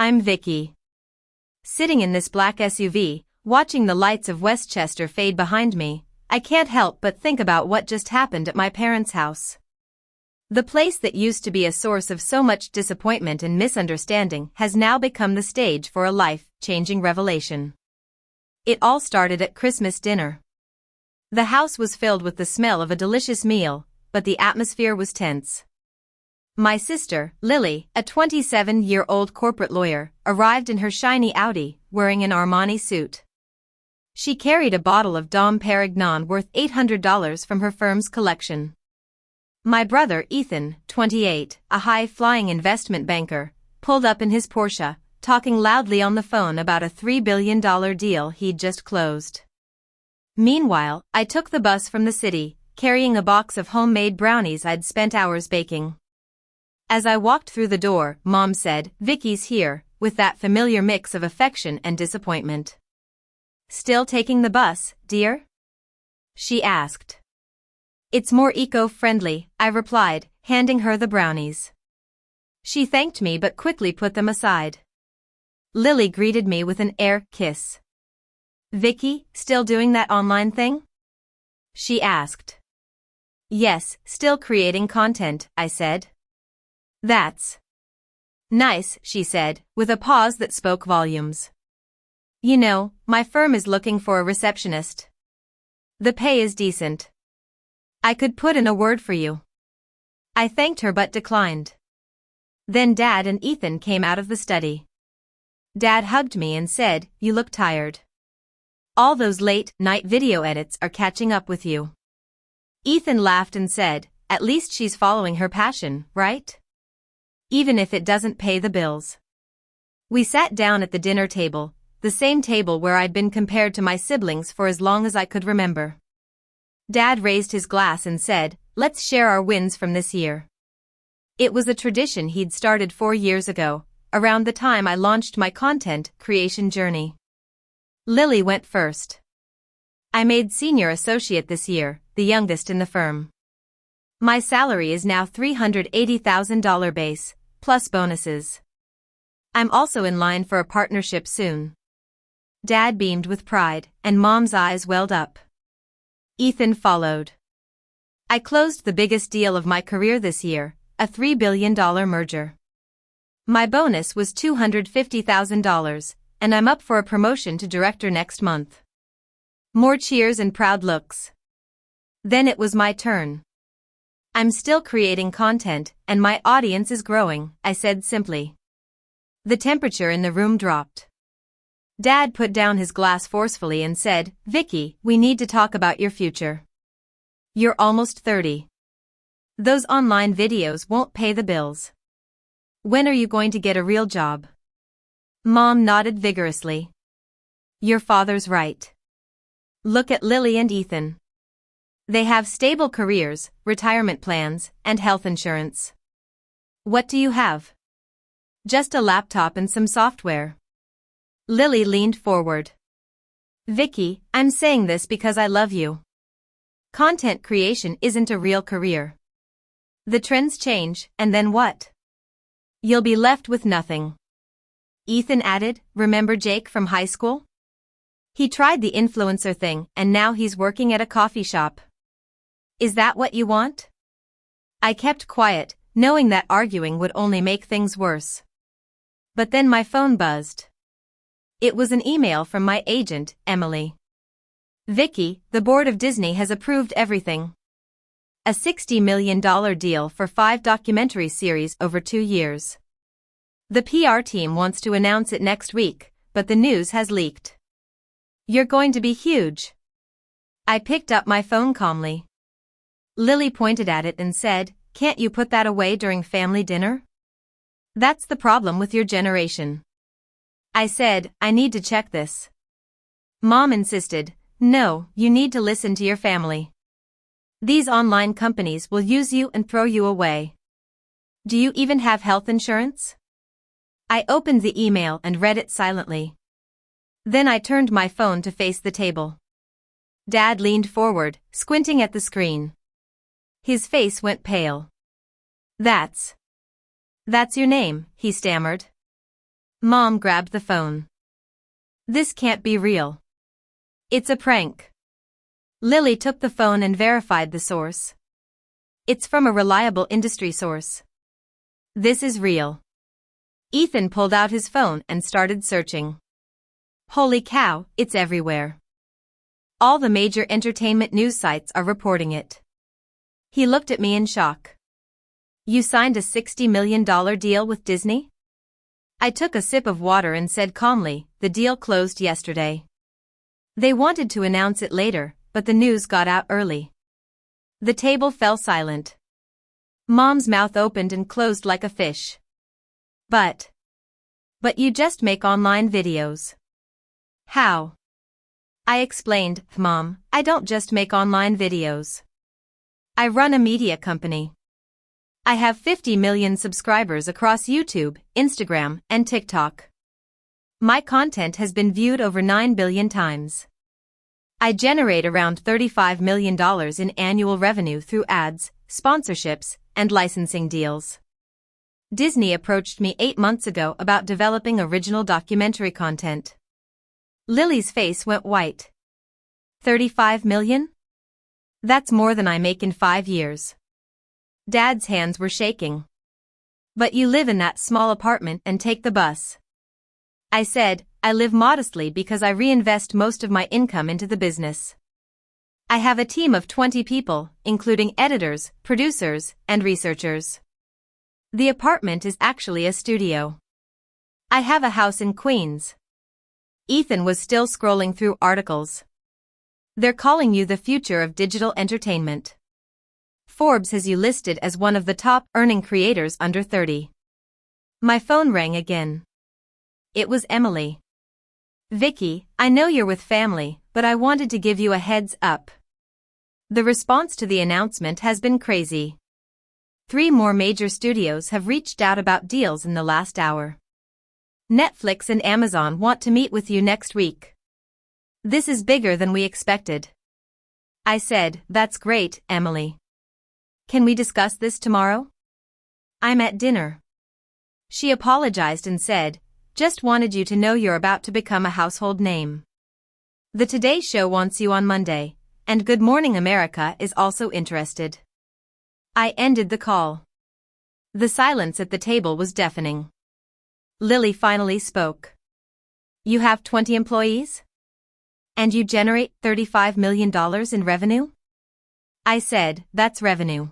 I'm Vicky. Sitting in this black SUV, watching the lights of Westchester fade behind me, I can't help but think about what just happened at my parents' house. The place that used to be a source of so much disappointment and misunderstanding has now become the stage for a life-changing revelation. It all started at Christmas dinner. The house was filled with the smell of a delicious meal, but the atmosphere was tense. My sister, Lily, a 27-year-old corporate lawyer, arrived in her shiny Audi, wearing an Armani suit. She carried a bottle of Dom Perignon worth $800 from her firm's collection. My brother Ethan, 28, a high-flying investment banker, pulled up in his Porsche, talking loudly on the phone about a $3 billion deal he'd just closed. Meanwhile, I took the bus from the city, carrying a box of homemade brownies I'd spent hours baking. As I walked through the door, Mom said, "Vicky's here," with that familiar mix of affection and disappointment. "Still taking the bus, dear?" she asked. "It's more eco-friendly," I replied, handing her the brownies. She thanked me but quickly put them aside. Lily greeted me with an air kiss. "Vicky, still doing that online thing?" she asked. "Yes, still creating content," I said. "That's nice," she said, with a pause that spoke volumes. "You know, my firm is looking for a receptionist. The pay is decent. I could put in a word for you." I thanked her but declined. Then Dad and Ethan came out of the study. Dad hugged me and said, "You look tired. All those late-night video edits are catching up with you." Ethan laughed and said, "At least she's following her passion, right? Even if it doesn't pay the bills." We sat down at the dinner table, the same table where I'd been compared to my siblings for as long as I could remember. Dad raised his glass and said, "Let's share our wins from this year." It was a tradition he'd started 4 years ago, around the time I launched my content creation journey. Lily went first. "I made senior associate this year, the youngest in the firm. My salary is now $380,000 base, plus bonuses. I'm also in line for a partnership soon." Dad beamed with pride, and Mom's eyes welled up. Ethan followed. "I closed the biggest deal of my career this year, a $3 billion merger. My bonus was $250,000, and I'm up for a promotion to director next month." More cheers and proud looks. Then it was my turn. "I'm still creating content, and my audience is growing," I said simply. The temperature in the room dropped. Dad put down his glass forcefully and said, "Vicky, we need to talk about your future. You're almost 30. Those online videos won't pay the bills. When are you going to get a real job?" Mom nodded vigorously. "Your father's right. Look at Lily and Ethan. They have stable careers, retirement plans, and health insurance. What do you have?" "Just a laptop and some software." Lily leaned forward. "Vicky, I'm saying this because I love you. Content creation isn't a real career. The trends change, and then what? You'll be left with nothing." Ethan added, "Remember Jake from high school? He tried the influencer thing and now he's working at a coffee shop. Is that what you want?" I kept quiet, knowing that arguing would only make things worse. But then my phone buzzed. It was an email from my agent, Emily. "Vicky, the board of Disney has approved everything. A $60 million deal for 5 documentary series over 2 years. The PR team wants to announce it next week, but the news has leaked. You're going to be huge." I picked up my phone calmly. Lily pointed at it and said, "Can't you put that away during family dinner? That's the problem with your generation." I said, "I need to check this." Mom insisted, "No, you need to listen to your family. These online companies will use you and throw you away. Do you even have health insurance?" I opened the email and read it silently. Then I turned my phone to face the table. Dad leaned forward, squinting at the screen. His face went pale. That's your name," he stammered. Mom grabbed the phone. This can't be real. It's a prank. Lily took the phone and verified the source. It's from a reliable industry source. This is real. Ethan pulled out his phone and started searching. Holy cow, it's everywhere. All the major entertainment news sites are reporting it. He looked at me in shock. You signed a $60 million deal with Disney? I took a sip of water and said calmly, the deal closed yesterday. They wanted to announce it later, but the news got out early. The table fell silent. Mom's mouth opened and closed like a fish. But you just make online videos. How? I explained, Mom, I don't just make online videos. I run a media company. I have 50 million subscribers across YouTube, Instagram, and TikTok. My content has been viewed over 9 billion times. I generate around $35 million in annual revenue through ads, sponsorships, and licensing deals. Disney approached me 8 months ago about developing original documentary content. Lily's face went white. 35 million? That's more than I make in 5 years. Dad's hands were shaking. But you live in that small apartment and take the bus. I said, I live modestly because I reinvest most of my income into the business. I have a team of 20 people, including editors, producers, and researchers. The apartment is actually a studio. I have a house in Queens. Ethan was still scrolling through articles. They're calling you the future of digital entertainment. Forbes has you listed as one of the top earning creators under 30. My phone rang again. It was Emily. Vicky, I know you're with family, but I wanted to give you a heads up. The response to the announcement has been crazy. 3 more major studios have reached out about deals in the last hour. Netflix and Amazon want to meet with you next week. This is bigger than we expected. I said, that's great, Emily. Can we discuss this tomorrow? I'm at dinner. She apologized and said, just wanted you to know you're about to become a household name. The Today Show wants you on Monday, and Good Morning America is also interested. I ended the call. The silence at the table was deafening. Lily finally spoke. You have 20 employees? And you generate $35 million in revenue? I said, that's revenue.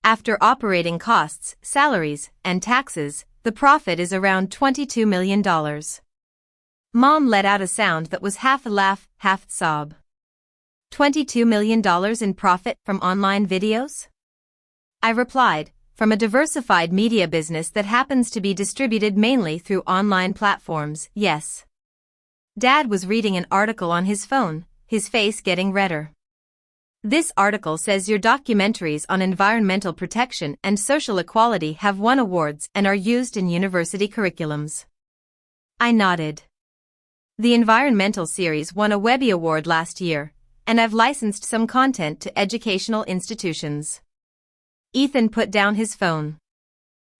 After operating costs, salaries, and taxes, the profit is around $22 million. Mom let out a sound that was half a laugh, half sob. $22 million in profit from online videos? I replied, from a diversified media business that happens to be distributed mainly through online platforms, yes. Dad was reading an article on his phone, his face getting redder. This article says your documentaries on environmental protection and social equality have won awards and are used in university curriculums. I nodded. The environmental series won a Webby Award last year, and I've licensed some content to educational institutions. Ethan put down his phone.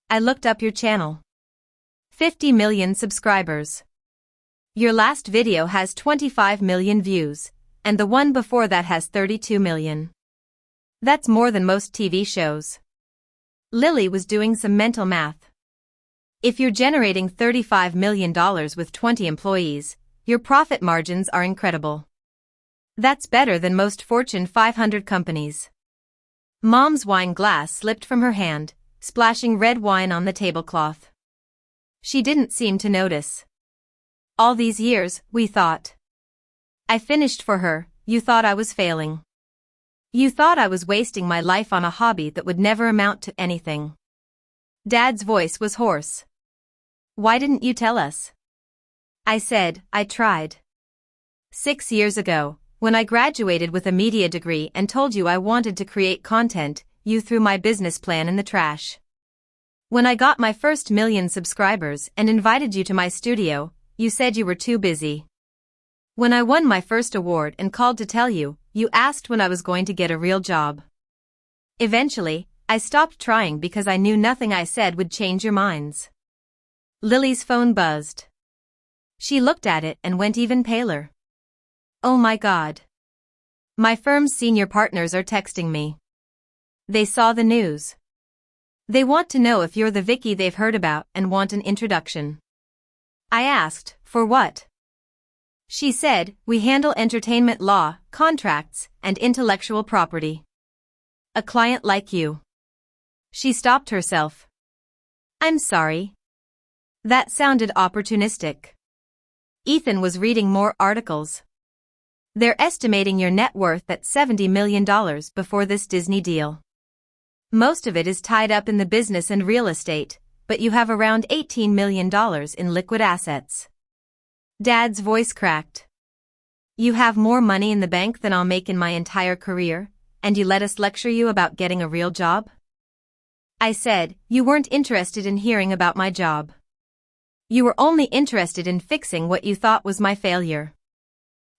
I looked up your channel. 50 million subscribers. Your last video has 25 million views, and the one before that has 32 million. That's more than most TV shows. Lily was doing some mental math. If you're generating $35 million with 20 employees, your profit margins are incredible. That's better than most Fortune 500 companies. Mom's wine glass slipped from her hand, splashing red wine on the tablecloth. She didn't seem to notice. All these years, we thought. I finished for her, you thought I was failing. You thought I was wasting my life on a hobby that would never amount to anything. Dad's voice was hoarse. Why didn't you tell us? I said, I tried. 6 years ago, when I graduated with a media degree and told you I wanted to create content, you threw my business plan in the trash. When I got my first 1 million subscribers and invited you to my studio, you said you were too busy. When I won my first award and called to tell you, you asked when I was going to get a real job. Eventually, I stopped trying because I knew nothing I said would change your minds. Lily's phone buzzed. She looked at it and went even paler. Oh my God. My firm's senior partners are texting me. They saw the news. They want to know if you're the Vicky they've heard about and want an introduction. I asked, for what? She said, we handle entertainment law, contracts, and intellectual property. A client like you. She stopped herself. I'm sorry. That sounded opportunistic. Ethan was reading more articles. They're estimating your net worth at $70 million before this Disney deal. Most of it is tied up in the business and real estate, but you have around $18 million in liquid assets. Dad's voice cracked. You have more money in the bank than I'll make in my entire career, and you let us lecture you about getting a real job? I said, you weren't interested in hearing about my job. You were only interested in fixing what you thought was my failure.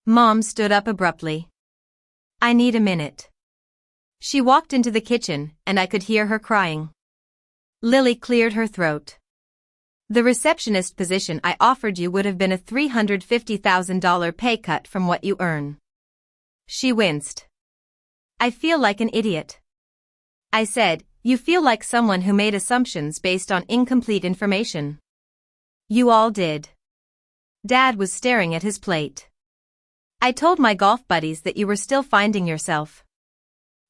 Mom stood up abruptly. I need a minute. She walked into the kitchen, and I could hear her crying. Lily cleared her throat. The receptionist position I offered you would have been a $350,000 pay cut from what you earn. She winced. I feel like an idiot. I said, you feel like someone who made assumptions based on incomplete information. You all did. Dad was staring at his plate. I told my golf buddies that you were still finding yourself.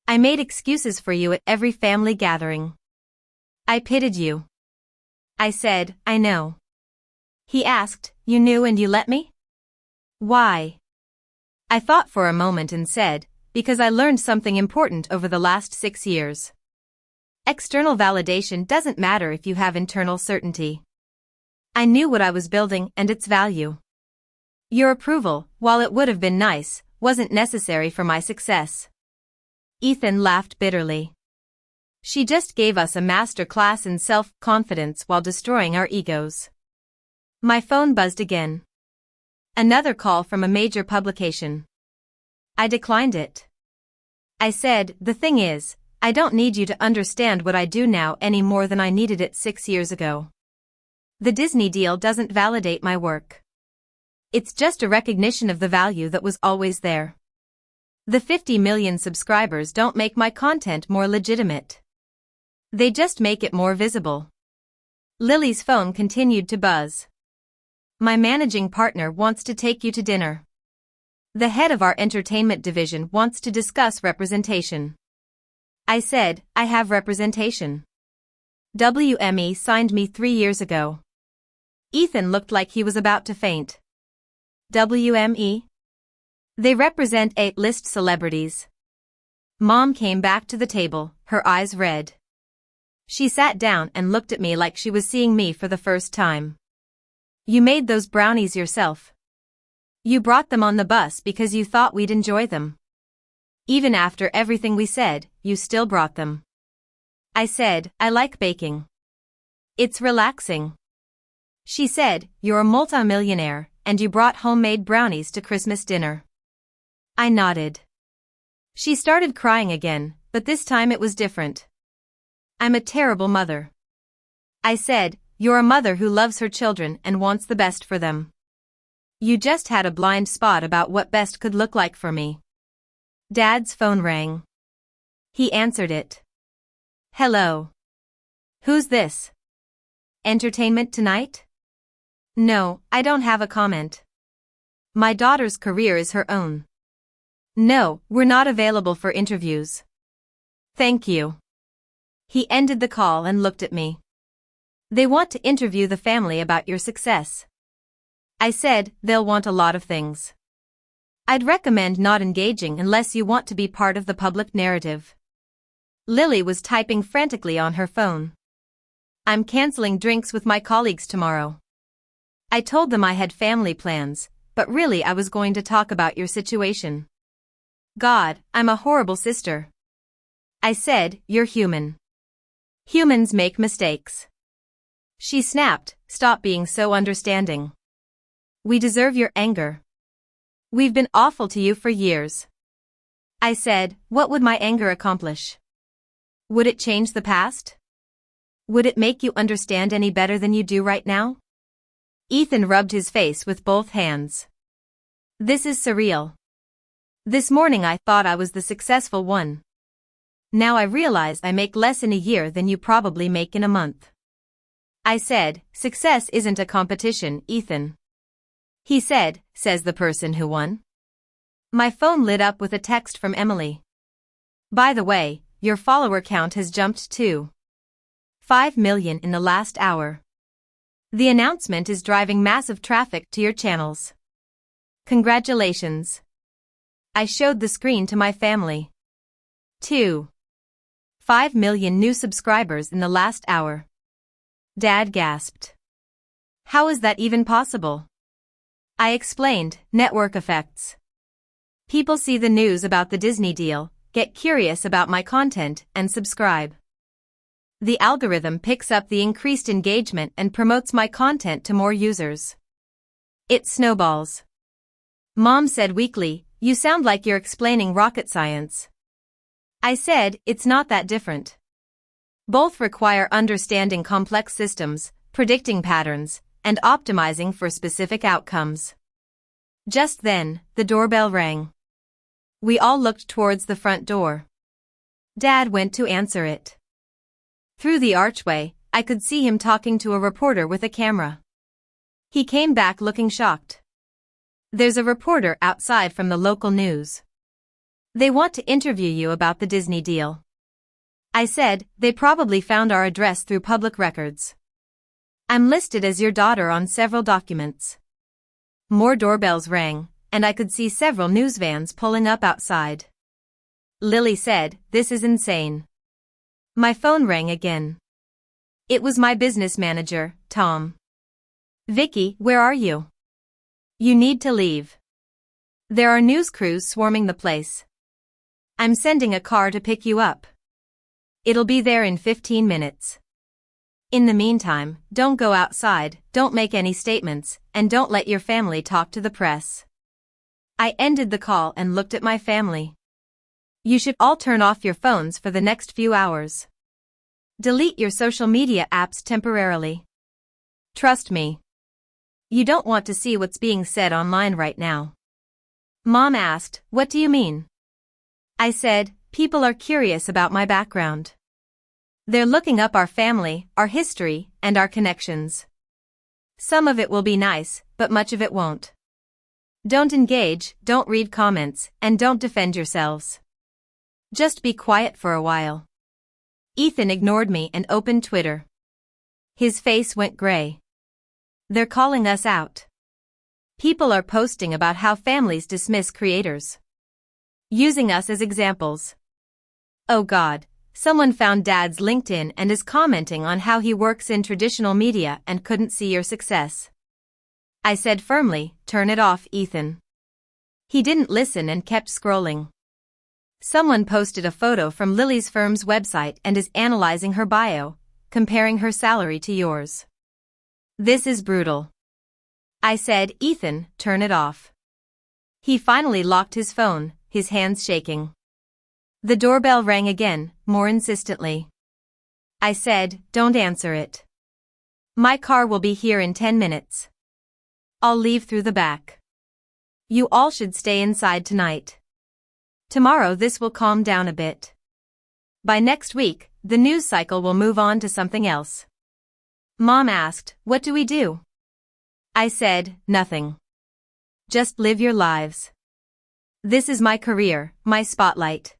I made excuses for you at every family gathering. I pitied you. I said, I know. He asked, you knew and you let me? Why? I thought for a moment and said, because I learned something important over the last 6 years. External validation doesn't matter if you have internal certainty. I knew what I was building and its value. Your approval, while it would have been nice, wasn't necessary for my success. Ethan laughed bitterly. She just gave us a master class in self-confidence while destroying our egos. My phone buzzed again. Another call from a major publication. I declined it. I said, the thing is, I don't need you to understand what I do now any more than I needed it 6 years ago. The Disney deal doesn't validate my work. It's just a recognition of the value that was always there. The 50 million subscribers don't make my content more legitimate. They just make it more visible. Lily's phone continued to buzz. My managing partner wants to take you to dinner. The head of our entertainment division wants to discuss representation. I said, I have representation. WME signed me 3 years ago. Ethan looked like he was about to faint. WME? They represent A-list celebrities. Mom came back to the table, her eyes red. She sat down and looked at me like she was seeing me for the first time. You made those brownies yourself. You brought them on the bus because you thought we'd enjoy them. Even after everything we said, you still brought them. I said, I like baking. It's relaxing. She said, you're a multimillionaire, and you brought homemade brownies to Christmas dinner. I nodded. She started crying again, but this time it was different. I'm a terrible mother. I said, you're a mother who loves her children and wants the best for them. You just had a blind spot about what best could look like for me. Dad's phone rang. He answered it. Hello. Who's this? Entertainment Tonight? No, I don't have a comment. My daughter's career is her own. No, we're not available for interviews. Thank you. He ended the call and looked at me. They want to interview the family about your success. I said, they'll want a lot of things. I'd recommend not engaging unless you want to be part of the public narrative. Lily was typing frantically on her phone. I'm canceling drinks with my colleagues tomorrow. I told them I had family plans, but really I was going to talk about your situation. God, I'm a horrible sister. I said, you're human. Humans make mistakes. She snapped, stop being so understanding. We deserve your anger. We've been awful to you for years. I said, what would my anger accomplish? Would it change the past? Would it make you understand any better than you do right now? Ethan rubbed his face with both hands. This is surreal. This morning I thought I was the successful one. Now I realize I make less in a year than you probably make in a month. I said, success isn't a competition, Ethan. He said, says the person who won. My phone lit up with a text from Emily. By the way, your follower count has jumped to 5 million in the last hour. The announcement is driving massive traffic to your channels. Congratulations. I showed the screen to my family. 5 million new subscribers in the last hour. Dad gasped. How is that even possible? I explained, network effects. People see the news about the Disney deal, get curious about my content, and subscribe. The algorithm picks up the increased engagement and promotes my content to more users. It snowballs. Mom said weakly, you sound like you're explaining rocket science. I said, it's not that different. Both require understanding complex systems, predicting patterns, and optimizing for specific outcomes. Just then, the doorbell rang. We all looked towards the front door. Dad went to answer it. Through the archway, I could see him talking to a reporter with a camera. He came back looking shocked. There's a reporter outside from the local news. They want to interview you about the Disney deal. I said, they probably found our address through public records. I'm listed as your daughter on several documents. More doorbells rang, and I could see several news vans pulling up outside. Lily said, this is insane. My phone rang again. It was my business manager, Tom. Vicky, where are you? You need to leave. There are news crews swarming the place. I'm sending a car to pick you up. It'll be there in 15 minutes. In the meantime, don't go outside, don't make any statements, and don't let your family talk to the press. I ended the call and looked at my family. You should all turn off your phones for the next few hours. Delete your social media apps temporarily. Trust me. You don't want to see what's being said online right now. Mom asked, what do you mean? I said, people are curious about my background. They're looking up our family, our history, and our connections. Some of it will be nice, but much of it won't. Don't engage, don't read comments, and don't defend yourselves. Just be quiet for a while. Ethan ignored me and opened Twitter. His face went gray. They're calling us out. People are posting about how families dismiss creators. Using us as examples. Oh God, someone found Dad's LinkedIn and is commenting on how he works in traditional media and couldn't see your success. I said firmly, turn it off, Ethan. He didn't listen and kept scrolling. Someone posted a photo from Lily's firm's website and is analyzing her bio, comparing her salary to yours. This is brutal. I said, Ethan, turn it off. He finally locked his phone, his hands shaking. The doorbell rang again, more insistently. I said, don't answer it. My car will be here in 10 minutes. I'll leave through the back. You all should stay inside tonight. Tomorrow this will calm down a bit. By next week, the news cycle will move on to something else. Mom asked, what do we do? I said, nothing. Just live your lives. This is my career, my spotlight.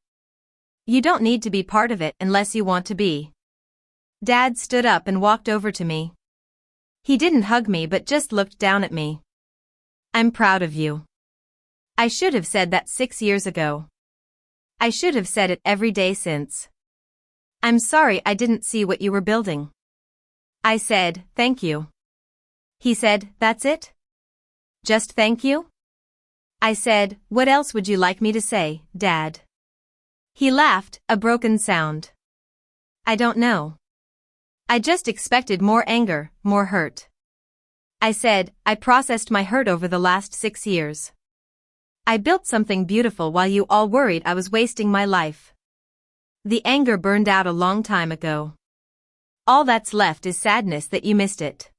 You don't need to be part of it unless you want to be. Dad stood up and walked over to me. He didn't hug me but just looked down at me. I'm proud of you. I should have said that 6 years ago. I should have said it every day since. I'm sorry I didn't see what you were building. I said, thank you. He said, that's it? Just thank you? I said, what else would you like me to say, Dad? He laughed, a broken sound. I don't know. I just expected more anger, more hurt. I said, I processed my hurt over the last 6 years. I built something beautiful while you all worried I was wasting my life. The anger burned out a long time ago. All that's left is sadness that you missed it.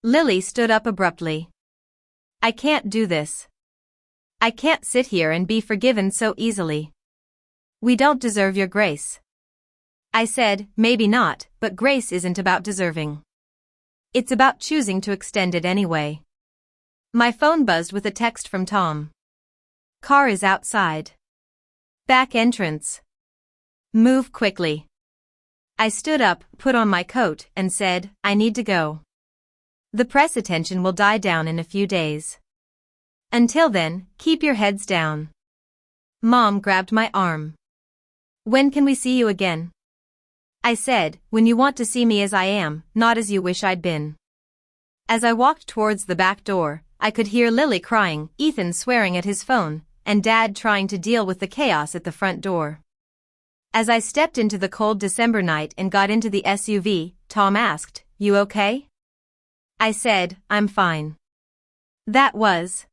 Lily stood up abruptly. I can't do this. I can't sit here and be forgiven so easily. We don't deserve your grace. I said, maybe not, but grace isn't about deserving. It's about choosing to extend it anyway. My phone buzzed with a text from Tom. Car is outside. Back entrance. Move quickly. I stood up, put on my coat, and said, I need to go. The press attention will die down in a few days. Until then, keep your heads down. Mom grabbed my arm. When can we see you again? I said, when you want to see me as I am, not as you wish I'd been. As I walked towards the back door, I could hear Lily crying, Ethan swearing at his phone, and Dad trying to deal with the chaos at the front door. As I stepped into the cold December night and got into the SUV, Tom asked, You okay? I said, I'm fine. That was